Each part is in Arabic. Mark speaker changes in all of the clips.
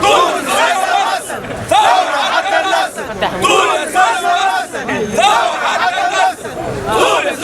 Speaker 1: تونس مصر، ثورة حتى النصر، تونس مصر، ثورة حتى النصر، تونس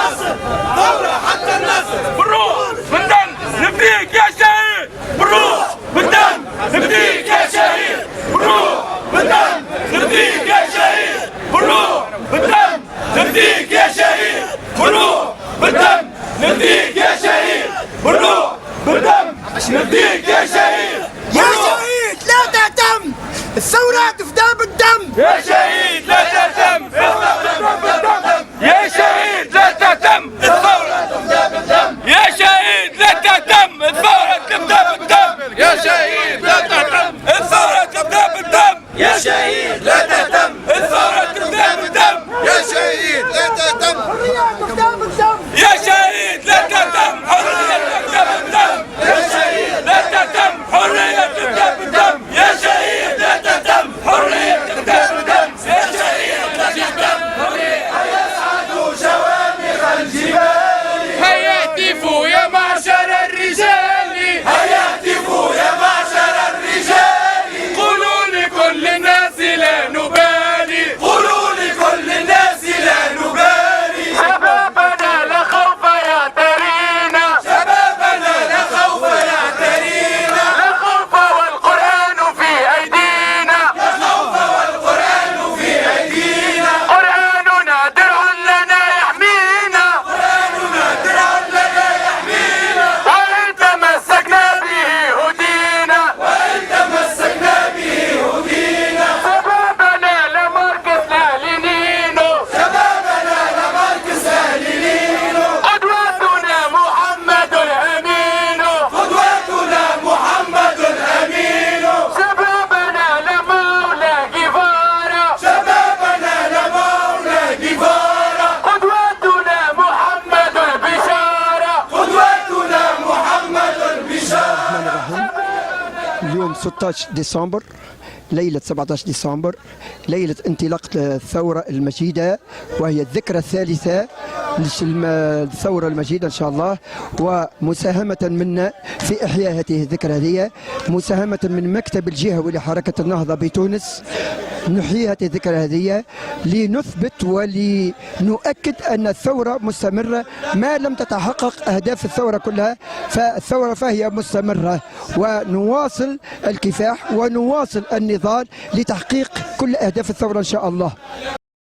Speaker 1: مصر، ثورة حتى النصر. بالروح بالدم نفديك يا شهيد، بالروح بالدم نفديك يا شهيد، بالروح بالدم نفديك يا شهيد، بالروح بالدم نفديك يا شهيد، بالروح بالدم نفديك يا شهيد، بالروح بالدم نفديك يا شهيد.
Speaker 2: يا شهيد لا تهتم، الثورة تفدى بالدم.
Speaker 1: يا شهيد لا تهتم، الثورة تفدى بالدم. يا شهيد لا تهتم، الثورة تفدى بالدم. يا شهيد لا تهتم، الثورة تفدى بالدم. يا شهيد لا تهتم، الثورة تفدى بالدم. يا شهيد لا تهتم، الثورة تفدى بالدم.
Speaker 2: يا شهيد لا تهتم، حرية تفدى بالدم.
Speaker 1: يا شهيد لا تهتم، حرية تفدى بالدم. يا شهيد لا تهتم، حرية تفدى بالدم. يا شهيد لا تهتم، حرية تفدى بالدم. يا شهيد لا تهتم، حرية يسعد شوامخ الجبال. هيا اهتفوا يا معشر الرجال، هيا اهتفوا يا معشر الرجال. قولوا لكل الناس لا نبالي، قولوا لكل الناس لا نبالي. شبابنا لا خوف يعترينا، شبابنا لا خوف يعترينا. لا خوف والقرآن في أيدينا، لا خوف والقرآن في أيدينا. قرآننا درع لنا يحمينا، قرآننا درع لنا يحمينا. وإن تمسكنا به هدينا، وإن تمسكنا به هدينا. شبابنا لا ماركس لا لينينو، شبابنا لا ماركس لا لينينو. قدوتنا محمد الأمين، قدوتنا محمد الأمين. شبابنا لا مولى جيفارا، شبابنا لا مولى جيفارا. قدوتنا محمد البشارة، قدوتنا محمد البشارة.
Speaker 3: اليوم 16 ديسمبر، ليلة 17 ديسمبر، ليلة انطلاق الثورة المجيدة، وهي الذكرى الثالثة للثورة المجيدة إن شاء الله. ومساهمة منا في إحياء هذه الذكرى هذه، مساهمة من مكتب الجهوي لحركة النهضة بتونس، نحيي هذه الذكرى هذه لنثبت ولنؤكد أن الثورة مستمرة ما لم تتحقق أهداف الثورة كلها. فالثورة فهي مستمرة، ونواصل الكفاح ونواصل النضال لتحقيق كل أهداف الثورة إن شاء الله.